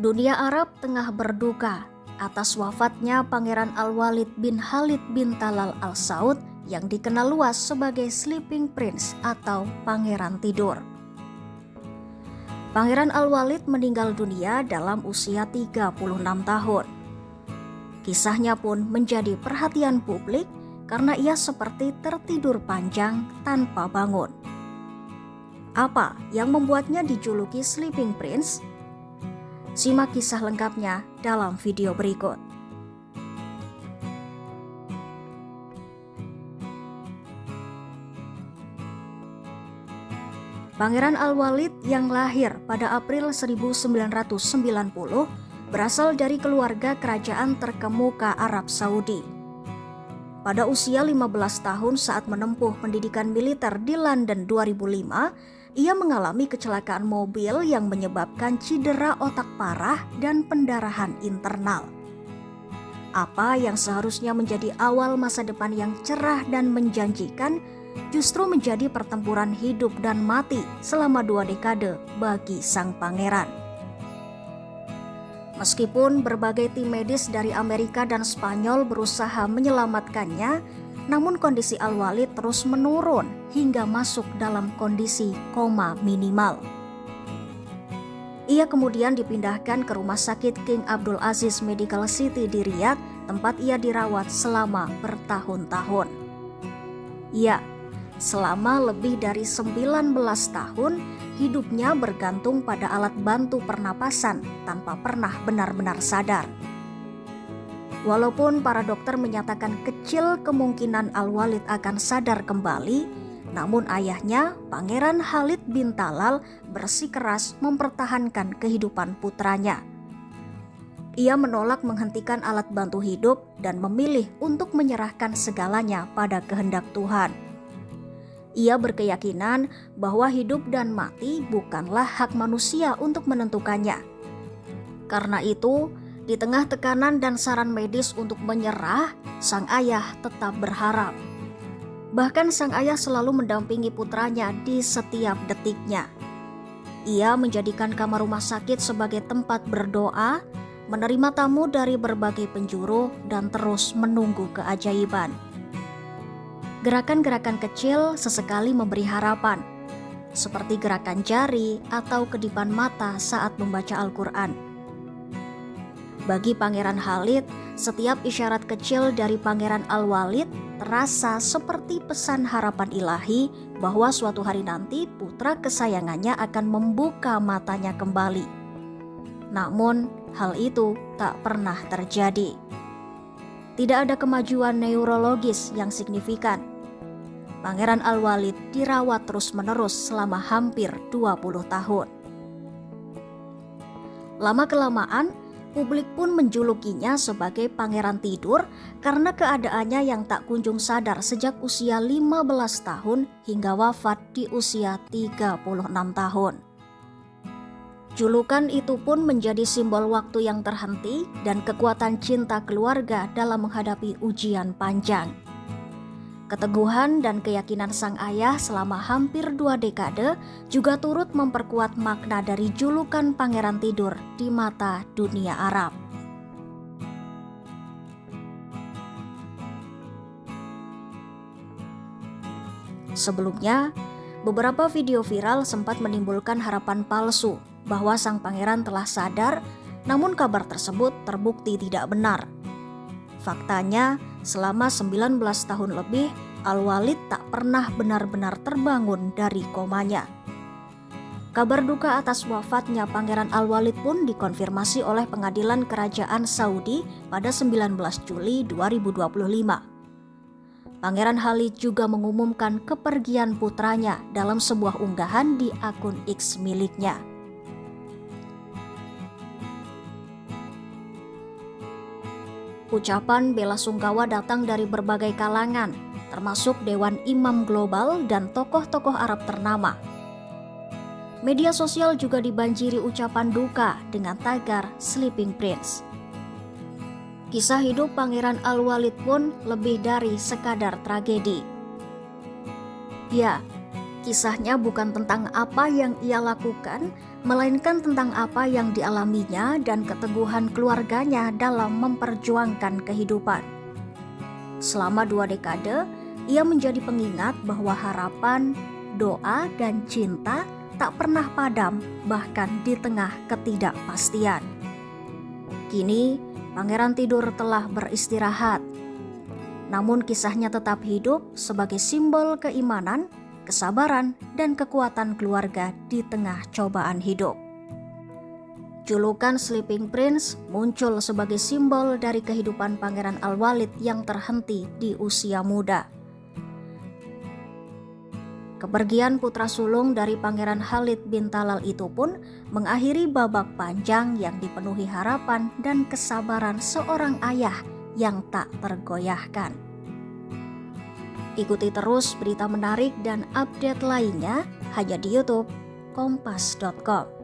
Dunia Arab tengah berduka atas wafatnya Pangeran Al-Walid bin Khalid bin Talal Al Saud yang dikenal luas sebagai Sleeping Prince atau Pangeran Tidur. Pangeran Al-Walid meninggal dunia dalam usia 36 tahun. Kisahnya pun menjadi perhatian publik karena ia seperti tertidur panjang tanpa bangun. Apa yang membuatnya dijuluki Sleeping Prince? Simak kisah lengkapnya dalam video berikut. Pangeran Al-Walid yang lahir pada April 1990 berasal dari keluarga kerajaan terkemuka Arab Saudi. Pada usia 15 tahun saat menempuh pendidikan militer di London 2005, ia mengalami kecelakaan mobil yang menyebabkan cedera otak parah dan pendarahan internal. Apa yang seharusnya menjadi awal masa depan yang cerah dan menjanjikan justru menjadi pertempuran hidup dan mati selama 2 dekade bagi sang pangeran. Meskipun berbagai tim medis dari Amerika dan Spanyol berusaha menyelamatkannya, namun kondisi Al-Walid terus menurun hingga masuk dalam kondisi koma minimal. Ia kemudian dipindahkan ke Rumah Sakit King Abdul Aziz Medical City di Riyadh, tempat ia dirawat selama bertahun-tahun. Ya, selama lebih dari 19 tahun, hidupnya bergantung pada alat bantu pernapasan tanpa pernah benar-benar sadar. Walaupun para dokter menyatakan kecil kemungkinan Al-Walid akan sadar kembali, namun ayahnya, Pangeran Khalid bin Talal, bersikeras mempertahankan kehidupan putranya. Ia menolak menghentikan alat bantu hidup dan memilih untuk menyerahkan segalanya pada kehendak Tuhan. Ia berkeyakinan bahwa hidup dan mati bukanlah hak manusia untuk menentukannya. Karena itu, di tengah tekanan dan saran medis untuk menyerah, sang ayah tetap berharap. Bahkan sang ayah selalu mendampingi putranya di setiap detiknya. Ia menjadikan kamar rumah sakit sebagai tempat berdoa, menerima tamu dari berbagai penjuru, dan terus menunggu keajaiban. Gerakan-gerakan kecil sesekali memberi harapan, seperti gerakan jari atau kedipan mata saat membaca Al-Quran. Bagi Pangeran Khalid, setiap isyarat kecil dari Pangeran Al-Walid terasa seperti pesan harapan ilahi bahwa suatu hari nanti putra kesayangannya akan membuka matanya kembali. Namun, hal itu tak pernah terjadi. Tidak ada kemajuan neurologis yang signifikan. Pangeran Al-Walid dirawat terus-menerus selama hampir 20 tahun. Lama-kelamaan, publik pun menjulukinya sebagai Pangeran Tidur karena keadaannya yang tak kunjung sadar sejak usia 15 tahun hingga wafat di usia 36 tahun. Julukan itu pun menjadi simbol waktu yang terhenti dan kekuatan cinta keluarga dalam menghadapi ujian panjang. Keteguhan dan keyakinan sang ayah selama hampir 2 dekade juga turut memperkuat makna dari julukan Pangeran Tidur di mata dunia Arab. Sebelumnya, beberapa video viral sempat menimbulkan harapan palsu bahwa sang pangeran telah sadar, namun kabar tersebut terbukti tidak benar. Faktanya, selama 19 tahun lebih, Al-Walid tak pernah benar-benar terbangun dari komanya. Kabar duka atas wafatnya Pangeran Al-Walid pun dikonfirmasi oleh Pengadilan Kerajaan Saudi pada 19 Juli 2025. Pangeran Khalid juga mengumumkan kepergian putranya dalam sebuah unggahan di akun X miliknya. Ucapan bela sungkawa datang dari berbagai kalangan, termasuk Dewan Imam Global dan tokoh-tokoh Arab ternama. Media sosial juga dibanjiri ucapan duka dengan tagar Sleeping Prince. Kisah hidup Pangeran Al-Walid pun lebih dari sekadar tragedi. Ya, kisahnya bukan tentang apa yang ia lakukan, melainkan tentang apa yang dialaminya dan keteguhan keluarganya dalam memperjuangkan kehidupan. Selama 2 dekade, ia menjadi pengingat bahwa harapan, doa, dan cinta tak pernah padam bahkan di tengah ketidakpastian. Kini, Pangeran tidur telah beristirahat. Namun kisahnya tetap hidup sebagai simbol keimanan, kesabaran, dan kekuatan keluarga di tengah cobaan hidup. Julukan Sleeping Prince muncul sebagai simbol dari kehidupan Pangeran Al-Walid yang terhenti di usia muda. Kepergian putra sulung dari Pangeran Khalid bin Talal itu pun mengakhiri babak panjang yang dipenuhi harapan dan kesabaran seorang ayah yang tak tergoyahkan. Ikuti terus berita menarik dan update lainnya hanya di YouTube kompas.com.